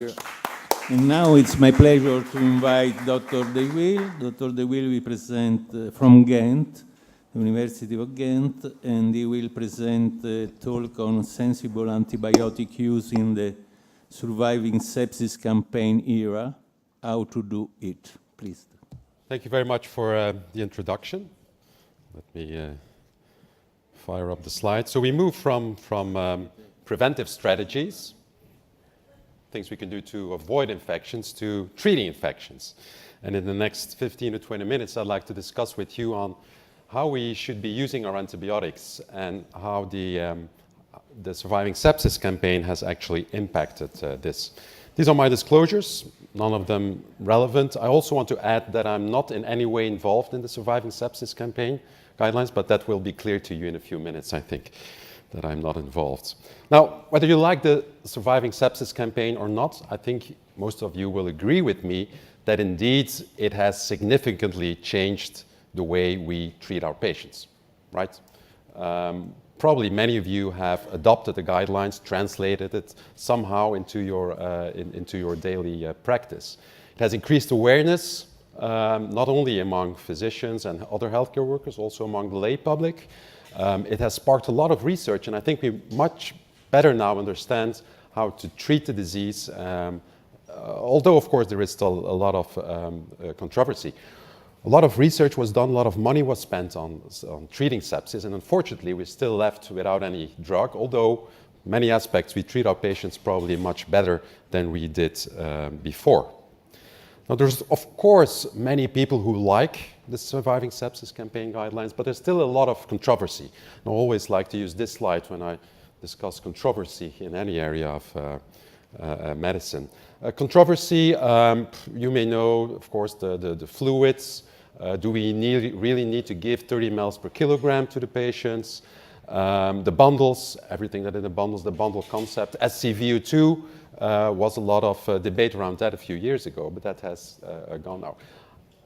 And now it's my pleasure to invite Dr. De Waele. Dr. De Waele will present from Ghent, University of Ghent, and he will present a talk on sensible antibiotic use in the Surviving Sepsis Campaign era, how to do it. Please. Thank you very much for the introduction. Let me fire up the slide. So we move from preventive strategies, things we can do to avoid infections, to treating infections. And in the next 15 to 20 minutes, I'd like to discuss with you on how we should be using our antibiotics and how the Surviving Sepsis Campaign has actually impacted this. These are my disclosures, none of them relevant. I also want to add that I'm not in any way involved in the Surviving Sepsis Campaign guidelines, but that will be clear to you in a few minutes, I think, that I'm not involved. Now, whether you like the Surviving Sepsis Campaign or not, I think most of you will agree with me that indeed it has significantly changed the way we treat our patients, right? Probably many of you have adopted the guidelines, translated it somehow into your daily practice. It has increased awareness, not only among physicians and other healthcare workers, also among the lay public. It has sparked a lot of research, and I think we much better now understand how to treat the disease, although, of course, there is still a lot of controversy. A lot of research was done, a lot of money was spent on treating sepsis, and unfortunately, we're still left without any drug, although many aspects we treat our patients probably much better than we did before. Now, there's, of course, many people who like the Surviving Sepsis Campaign guidelines, but there's still a lot of controversy. And I always like to use this slide when I discuss controversy in any area of medicine. Controversy, you may know, of course, the fluids. Do we really need to give 30 mL per kilogram to the patients? The bundles, everything that in the bundles, the bundle concept. SCVO2 was a lot of debate around that a few years ago, but that has gone now.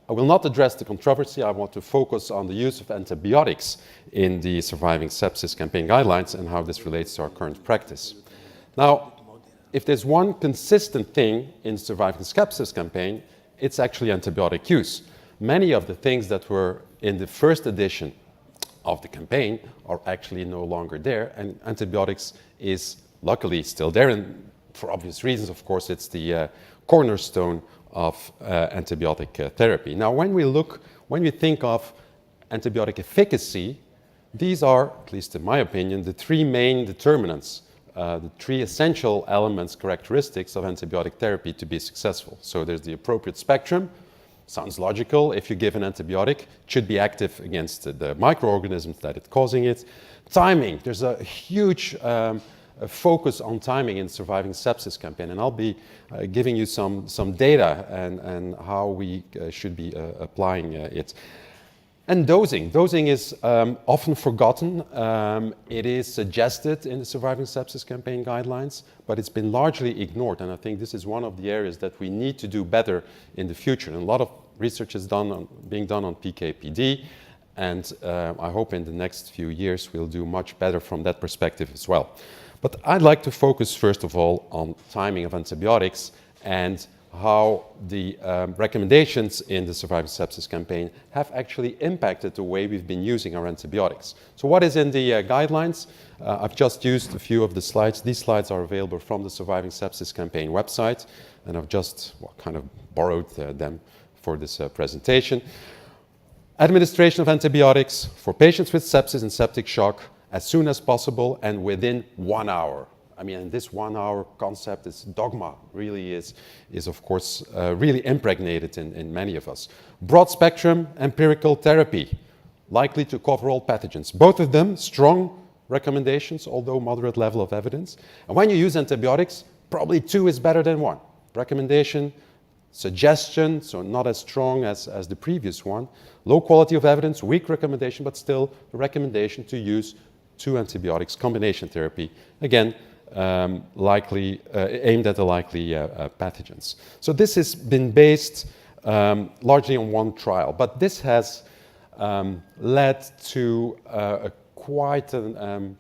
I will not address the controversy. I want to focus on the use of antibiotics in the Surviving Sepsis Campaign guidelines and how this relates to our current practice. Now, if there's one consistent thing in Surviving Sepsis Campaign, it's actually antibiotic use. Many of the things that were in the first edition of the campaign are actually no longer there, and antibiotics is luckily still there, and for obvious reasons, of course, it's the cornerstone of antibiotic therapy. Now, when we think of antibiotic efficacy, these are, at least in my opinion, the three main determinants, the three essential elements, characteristics of antibiotic therapy to be successful. So there's the appropriate spectrum. Sounds logical. If you give an antibiotic, it should be active against the microorganisms that it's causing it. Timing. There's a huge focus on timing in Surviving Sepsis Campaign, and I'll be giving you some data and how we should be applying it. And dosing. Dosing is often forgotten. It is suggested in the Surviving Sepsis Campaign guidelines, but it's been largely ignored, and I think this is one of the areas that we need to do better in the future. And a lot of research is being done on PK/PD, and I hope in the next few years we'll do much better from that perspective as well. But I'd like to focus, first of all, on timing of antibiotics and how the recommendations in the Surviving Sepsis Campaign have actually impacted the way we've been using our antibiotics. So what is in the guidelines? I've just used a few of the slides. These slides are available from the Surviving Sepsis Campaign website, and I've just kind of borrowed them for this presentation. Administration of antibiotics for patients with sepsis and septic shock as soon as possible and within 1 hour. I mean, this 1 hour concept, this dogma, really is of course, really impregnated in many of us. Broad spectrum empirical therapy, likely to cover all pathogens. Both of them strong recommendations, although moderate level of evidence. And when you use antibiotics, probably 2 is better than 1. Recommendation, suggestion, so not as strong as the previous one. Low quality of evidence, weak recommendation, but still a recommendation to use 2 antibiotics, combination therapy. Again, likely aimed at the likely pathogens. So this has been based largely on one trial, but this has led to quite an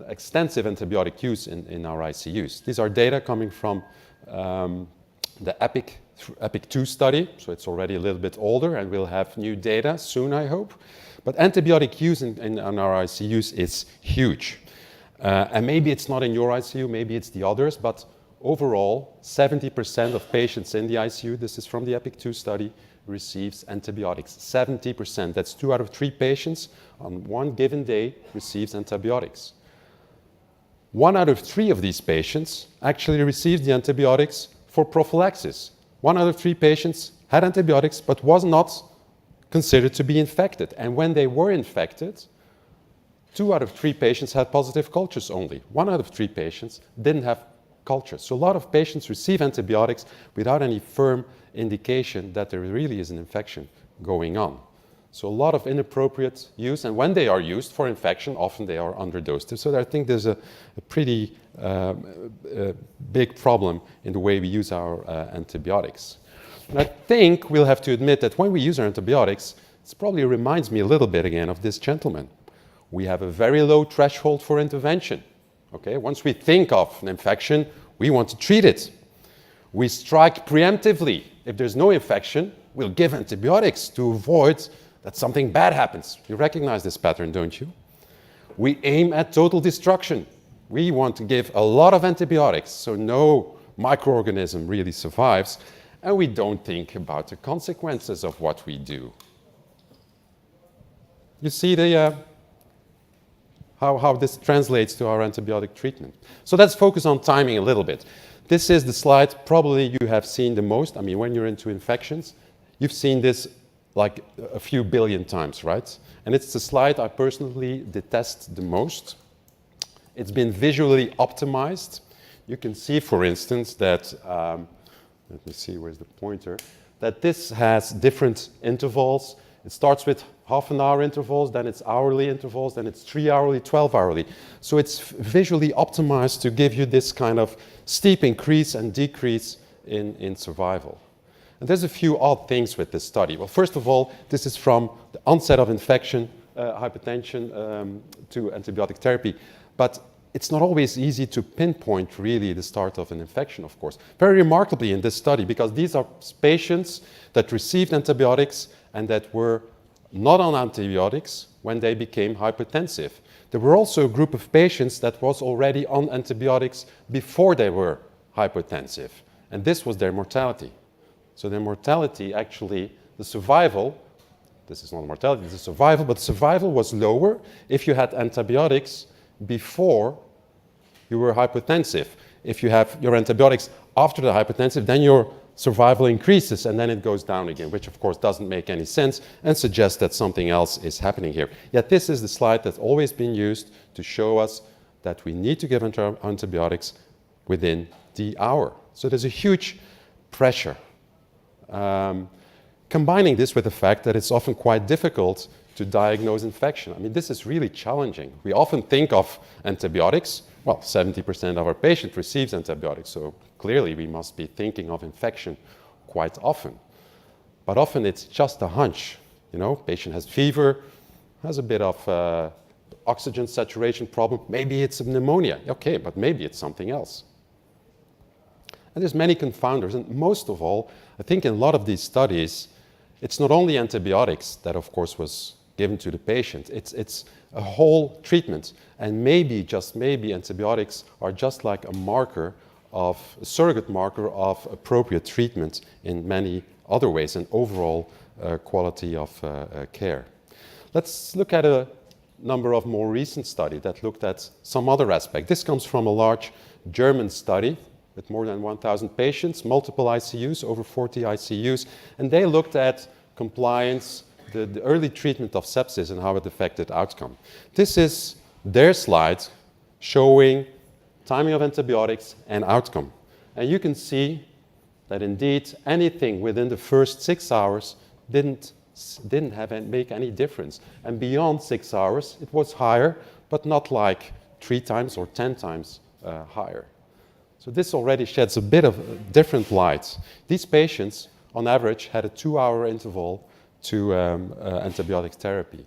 extensive antibiotic use in our ICUs. These are data coming from the EPIC 2 study, so it's already a little bit older, and we'll have new data soon, I hope. But antibiotic use in our ICUs is huge. And maybe it's not in your ICU, maybe it's the others, but overall, 70% of patients in the ICU, this is from the EPIC 2 study, receives antibiotics. 70%, that's 2 out of 3 patients on one given day receives antibiotics. 1 out of 3 of these patients actually received the antibiotics for prophylaxis. 1 out of 3 patients had antibiotics but was not considered to be infected. And when they were infected, 2 out of 3 patients had positive cultures only. 1 out of 3 patients didn't have cultures. So a lot of patients receive antibiotics without any firm indication that there really is an infection going on. So a lot of inappropriate use, and when they are used for infection, often they are underdosed. So I think there's a pretty big problem in the way we use our antibiotics. And I think we'll have to admit that when we use our antibiotics, it probably reminds me a little bit again of this gentleman. We have a very low threshold for intervention. Okay? Once we think of an infection, we want to treat it. We strike preemptively. If there's no infection, we'll give antibiotics to avoid that something bad happens. You recognize this pattern, don't you? We aim at total destruction. We want to give a lot of antibiotics so no microorganism really survives, and we don't think about the consequences of what we do. You see how this translates to our antibiotic treatment. So let's focus on timing a little bit. This is the slide probably you have seen the most. I mean, when you're into infections, you've seen this like a few billion times, right? And it's the slide I personally detest the most. It's been visually optimized. You can see, for instance, that, let me see, where's the pointer, that this has different intervals. It starts with half-an-hour intervals, then it's hourly intervals, then it's 3-hourly, 12-hourly. So it's visually optimized to give you this kind of steep increase and decrease in survival. And there's a few odd things with this study. Well, first of all, this is from the onset of infection, hypertension, to antibiotic therapy. But it's not always easy to pinpoint really the start of an infection, of course. Very remarkably in this study, because these are patients that received antibiotics and that were not on antibiotics when they became hypertensive. There were also a group of patients that was already on antibiotics before they were hypertensive. And this was their mortality. So their mortality, actually, the survival, this is not mortality, it's a survival, but survival was lower if you had antibiotics before you were hypertensive. If you have your antibiotics after the hypertensive, then your survival increases and then it goes down again, which of course doesn't make any sense and suggests that something else is happening here. Yet this is the slide that's always been used to show us that we need to give antibiotics within the hour. So there's a huge pressure. Combining this with the fact that it's often quite difficult to diagnose infection. I mean, this is really challenging. We often think of antibiotics. Well, 70% of our patients receives antibiotics, so clearly we must be thinking of infection quite often. But often it's just a hunch. You know, patient has fever, has a bit of oxygen saturation problem. Maybe it's a pneumonia. Okay, but maybe it's something else. And there's many confounders, and most of all, I think in a lot of these studies, it's not only antibiotics that, of course, was given to the patient. It's a whole treatment, and maybe, just maybe, antibiotics are just like a surrogate marker of appropriate treatment in many other ways, and overall quality of care. Let's look at a number of more recent studies that looked at some other aspect. This comes from a large German study with more than 1,000 patients, multiple ICUs, over 40 ICUs, and they looked at compliance, the early treatment of sepsis and how it affected outcome. This is their slide showing timing of antibiotics and outcome. And you can see that indeed anything within the first 6 hours didn't make any difference. And beyond 6 hours, it was higher, but not like 3 times or 10 times higher. So this already sheds a bit of different light. These patients, on average, had a 2-hour interval to antibiotic therapy.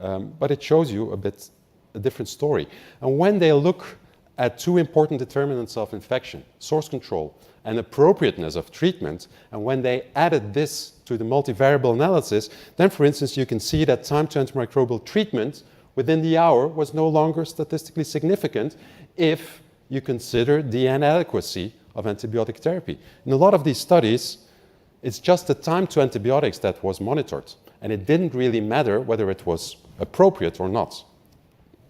But it shows you a different story. And when they look at two important determinants of infection, source control and appropriateness of treatment. And when they added this to the multivariable analysis, then, for instance, you can see that time to antimicrobial treatment within the hour was no longer statistically significant if you consider the inadequacy of antibiotic therapy. In a lot of these studies, it's just the time to antibiotics that was monitored, and it didn't really matter whether it was appropriate or not.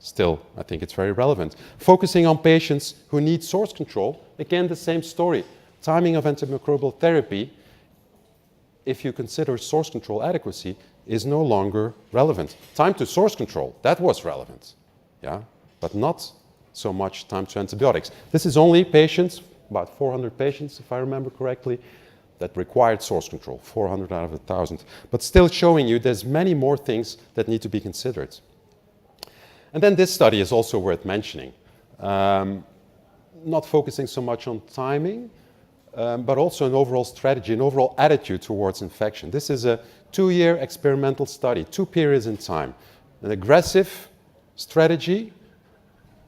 Still, I think it's very relevant. Focusing on patients who need source control, again, the same story. Timing of antimicrobial therapy, if you consider source control adequacy, is no longer relevant. Time to source control, that was relevant, yeah, but not so much time to antibiotics. This is only patients, about 400 patients, if I remember correctly, that required source control, 400 out of 1,000. But still showing you there's many more things that need to be considered. And then this study is also worth mentioning. Not focusing so much on timing, but also an overall strategy, an overall attitude towards infection. This is a 2-year experimental study, 2 periods in time. An aggressive strategy,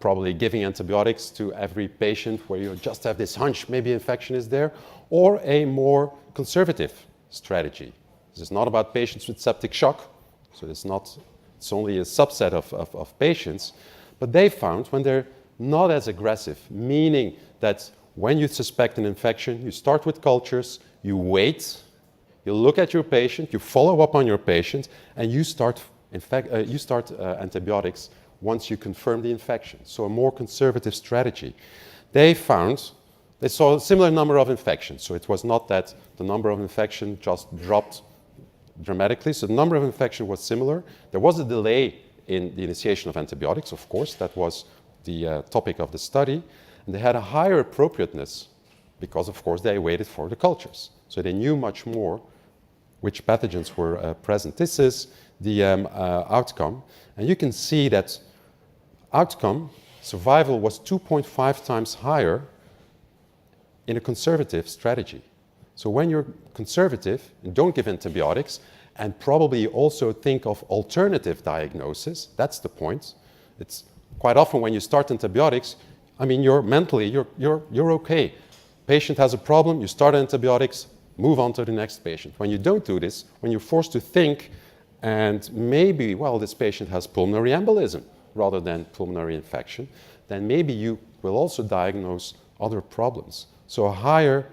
probably giving antibiotics to every patient where you just have this hunch maybe infection is there, or a more conservative strategy. This is not about patients with septic shock, so it's only a subset of patients, but they found when they're not as aggressive, meaning that when you suspect an infection, you start with cultures, you wait, you look at your patient, you follow up on your patient, and you start antibiotics once you confirm the infection. So a more conservative strategy. They saw a similar number of infections. So it was not that the number of infections just dropped dramatically. So the number of infections was similar. There was a delay in the initiation of antibiotics, of course. That was the topic of the study. And they had a higher appropriateness because, of course, they waited for the cultures. So they knew much more which pathogens were present. This is the outcome. And you can see that outcome, survival, was 2.5 times higher in a conservative strategy. So when you're conservative and don't give antibiotics, and probably also think of alternative diagnosis, that's the point. It's quite often when you start antibiotics, I mean, you're okay. Patient has a problem, you start antibiotics, move on to the next patient. When you don't do this, when you're forced to think, and maybe, well, this patient has pulmonary embolism rather than pulmonary infection, then maybe you will also diagnose other problems. So a higher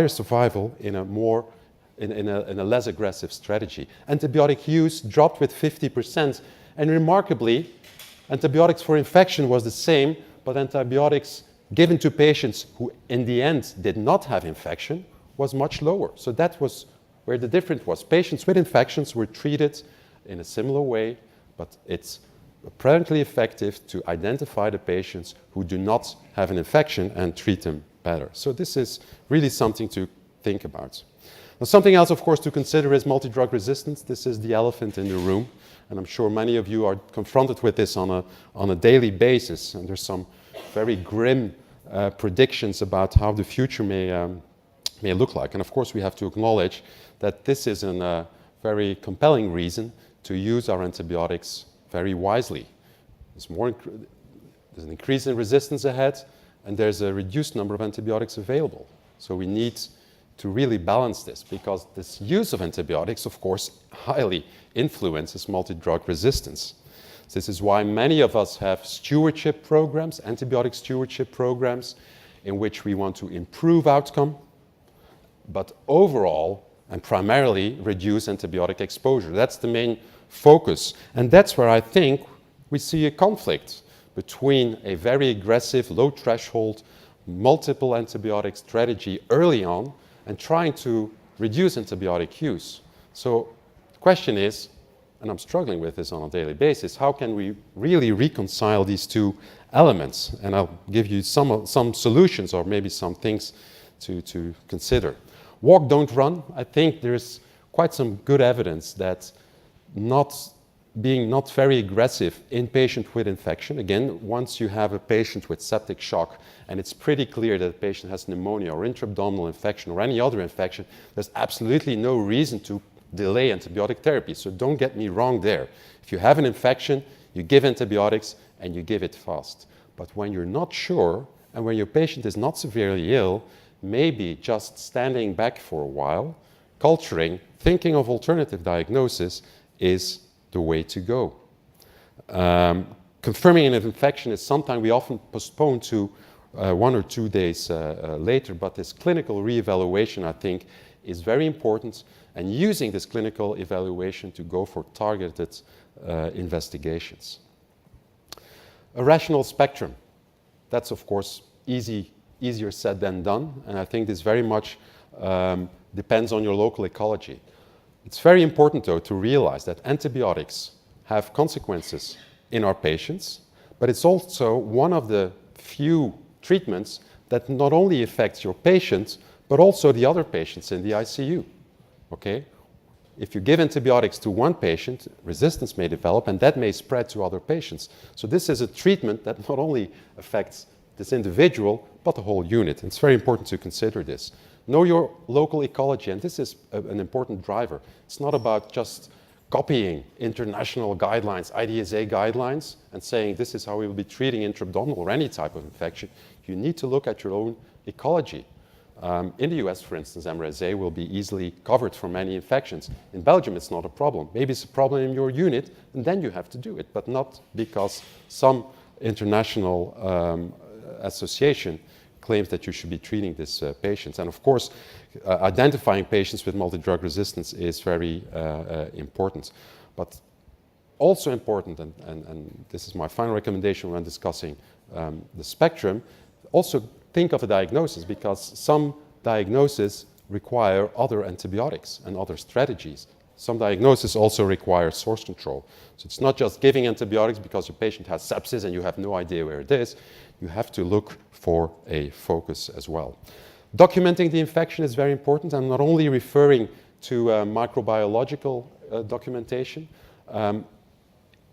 survival in a less aggressive strategy. Antibiotic use dropped with 50%, and remarkably, antibiotics for infection was the same, but antibiotics given to patients who in the end did not have infection was much lower. So that was where the difference was. Patients with infections were treated in a similar way, but it's apparently effective to identify the patients who do not have an infection and treat them better. So this is really something to think about. Now, something else, of course, to consider is multi-drug resistance. This is the elephant in the room, and I'm sure many of you are confronted with this on a daily basis, and there's some very grim predictions about how the future may look like. And of course, we have to acknowledge that this is a very compelling reason to use our antibiotics very wisely. There's an increase in resistance ahead, and there's a reduced number of antibiotics available. So we need to really balance this, because this use of antibiotics, of course, highly influences multi-drug resistance. This is why many of us have stewardship programs, antibiotic stewardship programs, in which we want to improve outcome, but overall and primarily reduce antibiotic exposure. That's the main focus. And that's where I think we see a conflict between a very aggressive, low threshold, multiple antibiotic strategy early on and trying to reduce antibiotic use. So the question is, and I'm struggling with this on a daily basis, how can we really reconcile these two elements? And I'll give you some solutions or maybe some things to consider. Walk, don't run. I think there's quite some good evidence that being not very aggressive in patient with infection. Again, once you have a patient with septic shock and it's pretty clear that the patient has pneumonia or intra-abdominal infection or any other infection, there's absolutely no reason to delay antibiotic therapy. So don't get me wrong there. If you have an infection, you give antibiotics and you give it fast. But when you're not sure, and when your patient is not severely ill, maybe just standing back for a while, culturing, thinking of alternative diagnosis is the way to go. Confirming an infection is something we often postpone to 1 or 2 days later, but this clinical reevaluation, I think, is very important, and using this clinical evaluation to go for targeted investigations. A rational spectrum. That's, of course, easier said than done, and I think this very much depends on your local ecology. It's very important, though, to realize that antibiotics have consequences in our patients, but it's also one of the few treatments that not only affects your patient, but also the other patients in the ICU, okay? If you give antibiotics to one patient, resistance may develop, and that may spread to other patients. So this is a treatment that not only affects this individual, but the whole unit. It's very important to consider this. Know your local ecology, and this is an important driver. It's not about just copying international guidelines, IDSA guidelines, and saying this is how we will be treating intra-abdominal or any type of infection. You need to look at your own ecology. In the US, for instance, MRSA will be easily covered for many infections. In Belgium, it's not a problem. Maybe it's a problem in your unit, and then you have to do it, but not because some international association claims that you should be treating these patients. And of course, identifying patients with multi-drug resistance is very important. But also important, and this is my final recommendation when discussing the spectrum, also think of a diagnosis, because some diagnoses require other antibiotics and other strategies. Some diagnoses also require source control. So it's not just giving antibiotics because your patient has sepsis and you have no idea where it is. You have to look for a focus as well. Documenting the infection is very important. I'm not only referring to microbiological documentation.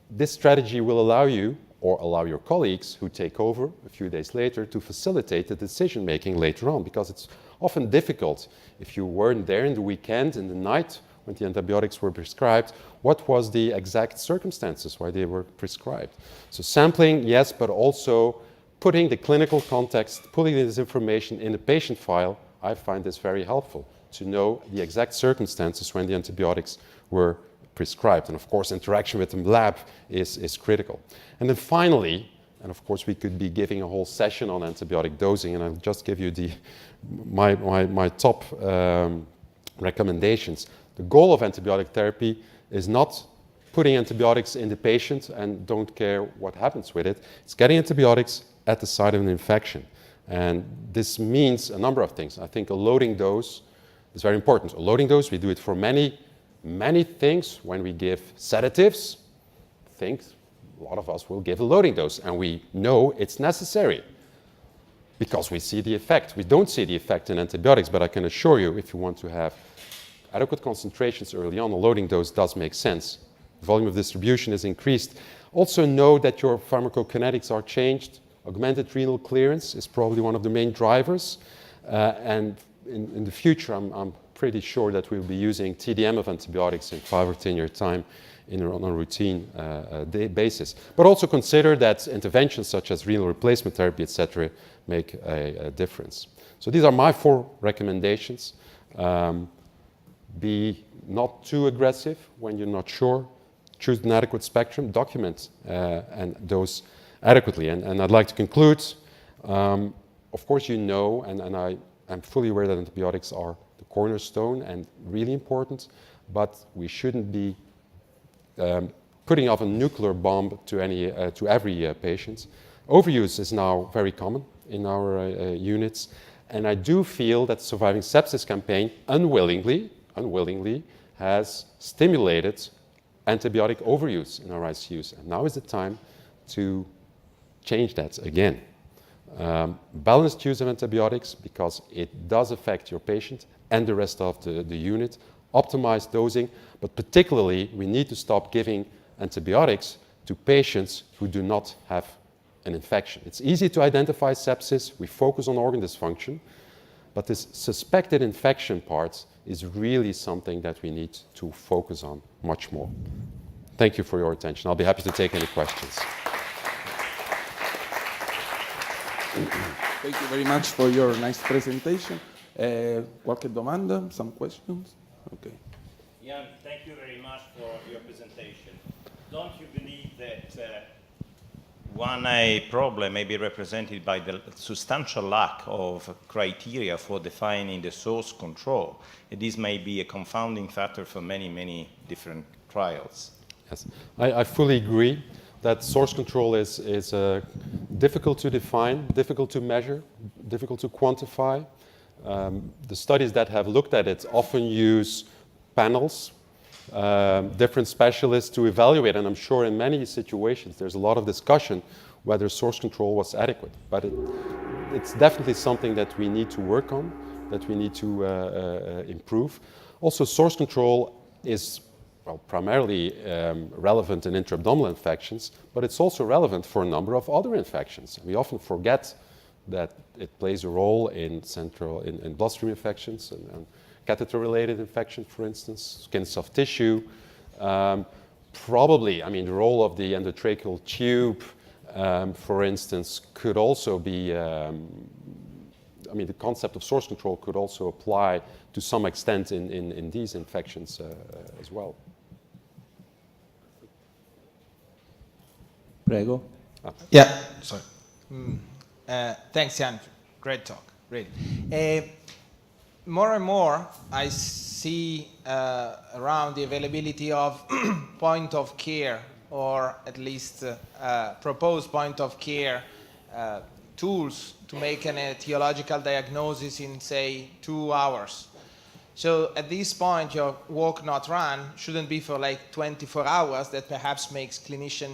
This strategy will allow you, or allow your colleagues who take over a few days later, to facilitate the decision making later on, because it's often difficult if you weren't there in the weekend, in the night when the antibiotics were prescribed, what was the exact circumstances why they were prescribed. So sampling, yes, but also putting the clinical context, putting this information in the patient file. I find this very helpful to know the exact circumstances when the antibiotics were prescribed. And of course, interaction with the lab is critical. And then finally, and of course we could be giving a whole session on antibiotic dosing, and I'll just give you my top recommendations. The goal of antibiotic therapy is not putting antibiotics in the patient and don't care what happens with it. It's getting antibiotics at the site of an infection. And this means a number of things. I think a loading dose is very important. A loading dose, we do it for many things. When we give sedatives, a lot of us will give a loading dose, and we know it's necessary because we see the effect. We don't see the effect in antibiotics, but I can assure you, if you want to have adequate concentrations early on, a loading dose does make sense. Volume of distribution is increased. Also know that your pharmacokinetics are changed. Augmented renal clearance is probably one of the main drivers, and in the future, I'm pretty sure that we'll be using TDM of antibiotics in 5 or 10 year time on a routine basis. But also consider that interventions such as renal replacement therapy, etc., make a difference. So these are my 4 recommendations. Be not too aggressive when you're not sure. Choose an adequate spectrum, document and dose adequately. And I'd like to conclude. Of course, you know, and I'm fully aware that antibiotics are the cornerstone and really important, but we shouldn't be putting off a nuclear bomb to every patient. Overuse is now very common in our units, and I do feel that the Surviving Sepsis Campaign unwillingly has stimulated antibiotic overuse in our ICUs. And now is the time to change that again. Balanced use of antibiotics, because it does affect your patient and the rest of the unit. Optimized dosing, but particularly we need to stop giving antibiotics to patients who do not have an infection. It's easy to identify sepsis. We focus on organ dysfunction, but this suspected infection part is really something that we need to focus on much more. Thank you for your attention. I'll be happy to take any questions. Thank you very much for your nice presentation. Qualche domanda? Some questions? Okay. Jan, thank you very much for your presentation. Don't you believe that one problem may be represented by the substantial lack of criteria for defining the source control? And this may be a confounding factor for many, many different trials. Yes, I fully agree that source control is difficult to define, difficult to measure, difficult to quantify. The studies that have looked at it often use panels, different specialists to evaluate, and I'm sure in many situations there's a lot of discussion whether source control was adequate. But it's definitely something that we need to work on, that we need to improve. Also, source control is primarily relevant in intra-abdominal infections, but it's also relevant for a number of other infections. We often forget that it plays a role in bloodstream infections and catheter-related infection, for instance, skin soft tissue. Probably, I mean, the role of the endotracheal tube, for instance, could also be, I mean, the concept of source control could also apply to some extent in these infections as well. Prego. Yeah, sorry. Thanks, Jan. Great talk, really. More and more, I see around the availability of point of care, or at least proposed point of care tools to make an etiological diagnosis in, say, 2 hours. So at this point, your walk, not run shouldn't be for like 24 hours. That perhaps makes clinician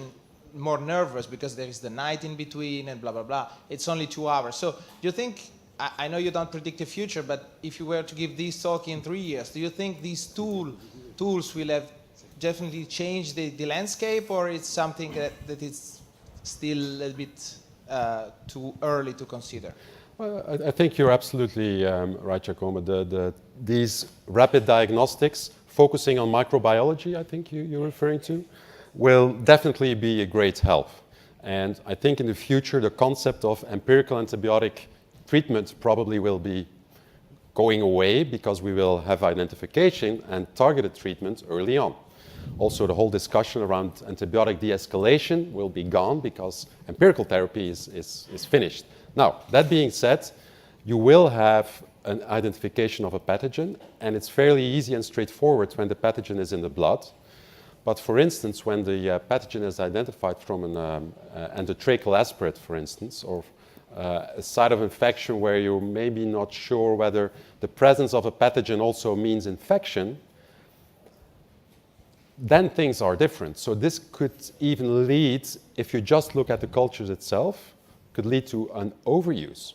more nervous because there is the night in between and blah, blah, blah. It's only 2 hours. So do you think, I know you don't predict the future, but if you were to give this talk in 3 years, do you think these tools will have definitely changed the landscape, or it's something that is still a little bit too early to consider? Well, I think you're absolutely right, Giacomo. These rapid diagnostics, focusing on microbiology, I think you're referring to, will definitely be a great help. And I think in the future, the concept of empirical antibiotic treatment probably will be going away because we will have identification and targeted treatment early on. Also, the whole discussion around antibiotic de-escalation will be gone because empirical therapy is finished. Now, that being said, you will have an identification of a pathogen, and it's fairly easy and straightforward when the pathogen is in the blood. But for instance, when the pathogen is identified from an endotracheal aspirate, for instance, or a site of infection where you're maybe not sure whether the presence of a pathogen also means infection, then things are different. So this could even lead, if you just look at the cultures itself, could lead to an overuse.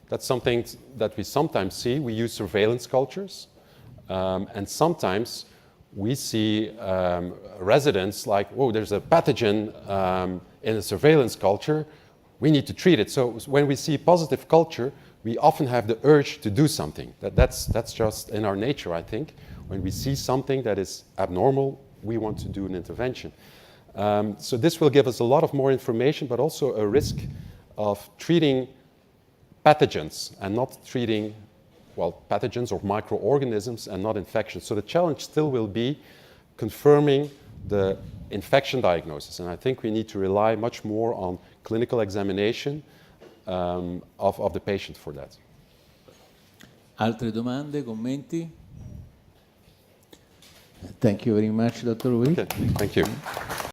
That's something that we sometimes see. We use surveillance cultures, and sometimes we see residents like, oh, there's a pathogen in a surveillance culture, we need to treat it. So when we see positive culture, we often have the urge to do something. That's just in our nature, I think. When we see something that is abnormal, we want to do an intervention. So this will give us a lot of more information, but also a risk of treating pathogens and not treating, well, pathogens or microorganisms and not infections. So the challenge still will be confirming the infection diagnosis. And I think we need to rely much more on clinical examination of the patient for that. Altre domande, commenti? Thank you very much, Dr. Waele. Okay, thank you.